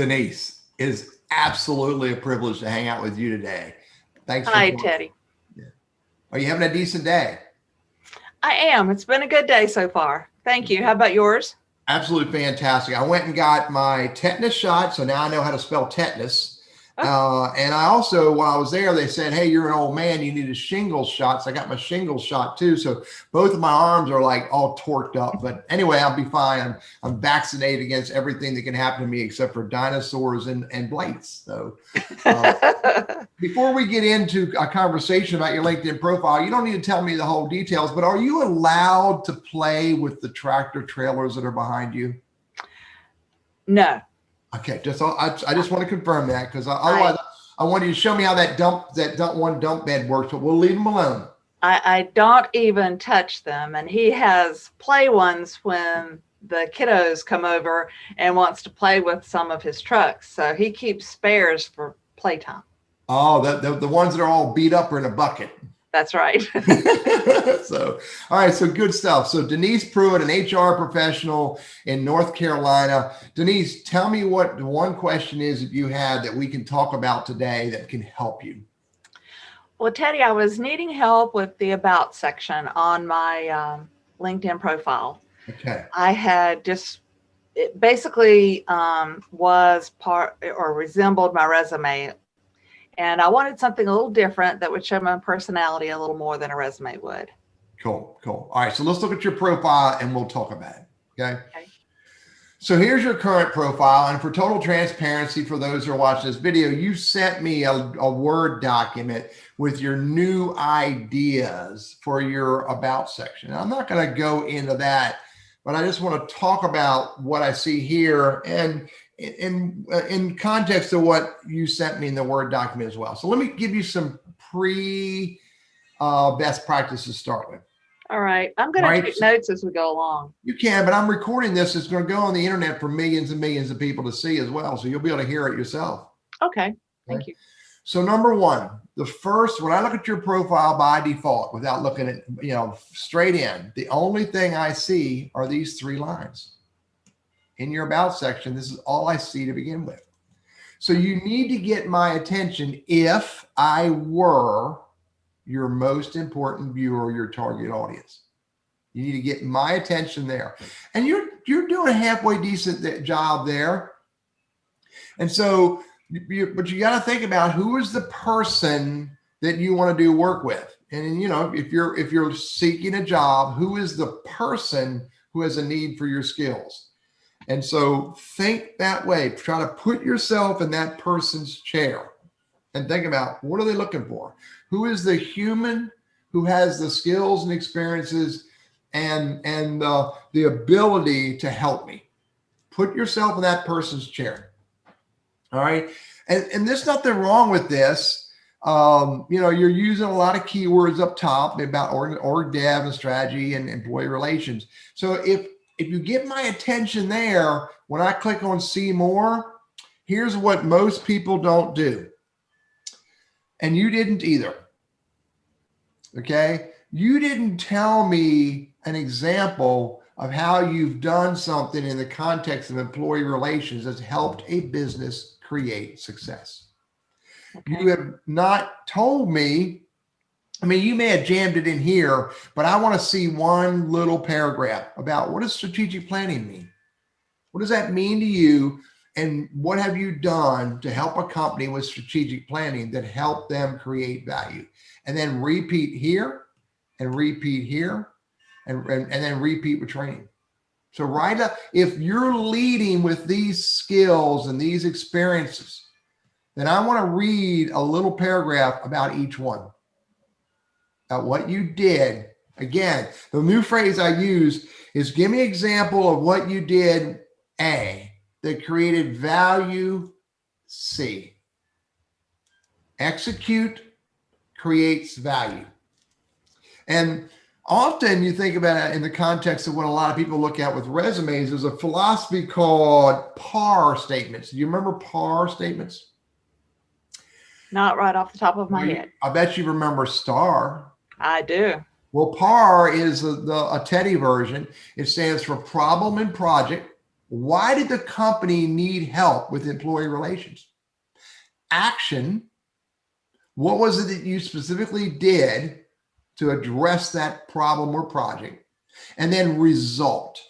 Denise, it is absolutely a privilege to hang out with you today. Thanks for Hi, joining. Teddy. Yeah. Are you having a decent day? I am. It's been a good day so far. Thank you. How about yours? Absolutely fantastic. I went and got my tetanus shot, so now I know how to spell tetanus. And I also, while I was there, they said, hey, you're an old man, you need a shingles shot. So I got my shingles shot too. So both of my arms are like all torqued up. But anyway, I'll be fine. I'm vaccinated against everything that can happen to me except for dinosaurs and blights. So before we get into a conversation about your LinkedIn profile, you don't need to tell me the whole details, but are you allowed to play with the tractor trailers that are behind you? No. Okay, I just want to confirm that because otherwise I want you to show me how that dump bed works, but we'll leave them alone. I don't even touch them, and he has play ones when the kiddos come over and wants to play with some of his trucks. So he keeps spares for playtime. Oh, the ones that are all beat up are in a bucket. That's right. So, all right. So good stuff. So Denise Pruitt, an HR professional in North Carolina. Denise, tell me what the one question is that you had that we can talk about today that can help you. Well, Teddy, I was needing help with the About section on my LinkedIn profile. Okay. I had it basically was part or resembled my resume. And I wanted something a little different that would show my personality a little more than a resume would. Cool. All right. So let's look at your profile and we'll talk about it. Okay. So here's your current profile. And for total transparency, for those who are watching this video, you sent me a Word document with your new ideas for your About section. I'm not going to go into that, but I just want to talk about what I see here and in context of what you sent me in the Word document as well. So let me give you some best practices to start with. All right. I'm going to take notes as we go along. You can, but I'm recording this. It's going to go on the internet for millions and millions of people to see as well. So you'll be able to hear it yourself. Okay. Thank you. So number one, when I look at your profile by default, without looking at, straight in, the only thing I see are these 3 lines. In your About section, this is all I see to begin with. So you need to get my attention if I were your most important viewer, your target audience. You need to get my attention there. And you're doing a halfway decent job there. And so, but you got to think about who is the person that you want to do work with. And if you're seeking a job, who is the person who has a need for your skills? And so think that way. Try to put yourself in that person's chair and think about, what are they looking for? Who is the human who has the skills and experiences and the ability to help me? Put yourself in that person's chair. All right. And there's nothing wrong with this. You're using a lot of keywords up top about org dev and strategy and employee relations. So if you get my attention there, when I click on see more, here's what most people don't do. And you didn't either. Okay. You didn't tell me an example of how you've done something in the context of employee relations that's helped a business create success. Okay. You have not told me. I mean, you may have jammed it in here, but I want to see one little paragraph about what does strategic planning mean? What does that mean to you? And what have you done to help a company with strategic planning that helped them create value? And then repeat here and repeat here and then repeat with training. So right up, if you're leading with these skills and these experiences, then I want to read a little paragraph about each one. About what you did. Again, the new phrase I use is give me an example of what you did, A, that created value, C. Execute creates value. And often you think about it in the context of what a lot of people look at with resumes. There's a philosophy called PAR statements. Do you remember PAR statements? Not right off the top of my head. I bet you remember STAR. I do. Well, PAR is a Teddy version. It stands for problem and project. Why did the company need help with employee relations? Action. What was it that you specifically did to address that problem or project? And then result.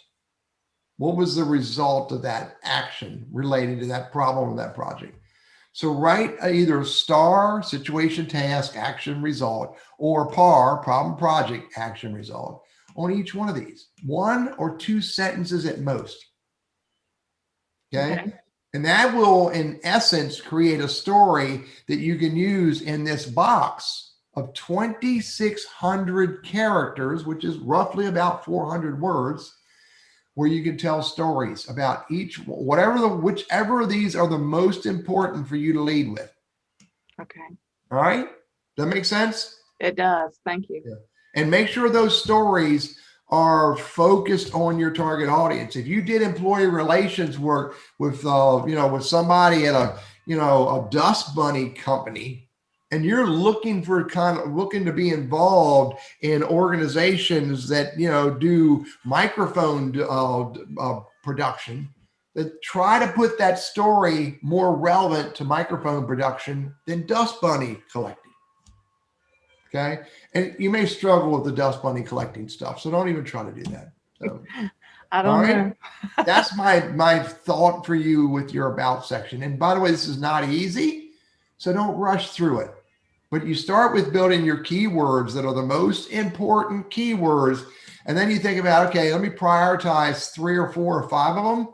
What was the result of that action related to that problem or that project? So write either STAR, situation, task, action, result, or PAR, problem, project, action, result on each one of these. 1 or 2 sentences at most. Okay. And that will, in essence, create a story that you can use in this box of 2,600 characters, which is roughly about 400 words, where you can tell stories about each, whichever of these are the most important for you to lead with. Okay. All right. Does that make sense? It does. Thank you. Yeah. And make sure those stories are focused on your target audience. If you did employee relations work with, with somebody at a dust bunny company, and you're looking to be involved in organizations that, do microphone production, that try to put that story more relevant to microphone production than dust bunny collecting. Okay. And you may struggle with the dust bunny collecting stuff, so don't even try to do that. So, I don't know. That's my thought for you with your about section. And by the way, this is not easy, so don't rush through it. But you start with building your keywords that are the most important keywords. And then you think about, okay, let me prioritize 3 or 4 or 5 of them.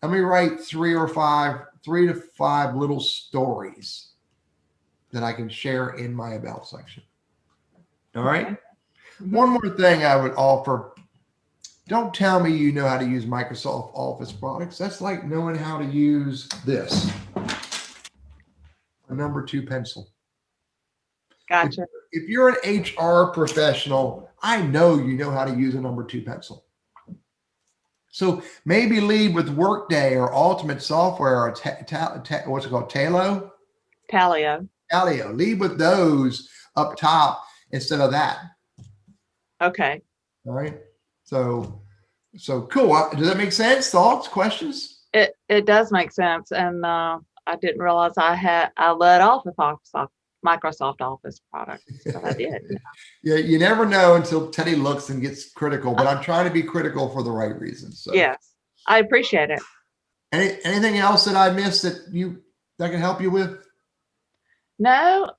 Let me write 3 to 5 little stories that I can share in my about section. All right. Mm-hmm. One more thing I would offer. Don't tell me you know how to use Microsoft Office products. That's like knowing how to use this, a number 2 pencil. Gotcha. If you're an HR professional, I know you know how to use a number 2 pencil. So maybe lead with Workday or Ultimate Software or what's it called? Talio. Lead with those up top instead of that. Okay. All right. So cool. Does that make sense? Thoughts, questions? It does make sense. And I didn't realize I led off with Microsoft Office products, but I did. Yeah, you never know until Teddy looks and gets critical, but I'm trying to be critical for the right reasons. So. Yes, I appreciate it. Anything else that I missed that can help you with? No,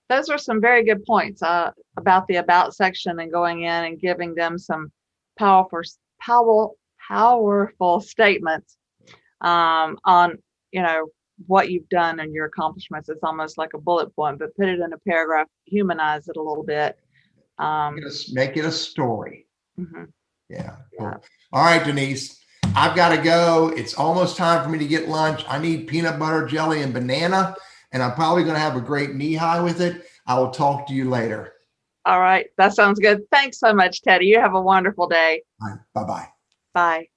those are some very good points about the about section and going in and giving them some powerful statements on, what you've done and your accomplishments. It's almost like a bullet point, but put it in a paragraph, humanize it a little bit. Make it a story. Mm-hmm. Yeah. Cool. Yeah. All right, Denise, I've got to go. It's almost time for me to get lunch. I need peanut butter, jelly, and banana, and I'm probably going to have a great knee-high with it. I will talk to you later. All right. That sounds good. Thanks so much, Teddy. You have a wonderful day. All right. Bye-bye. Bye.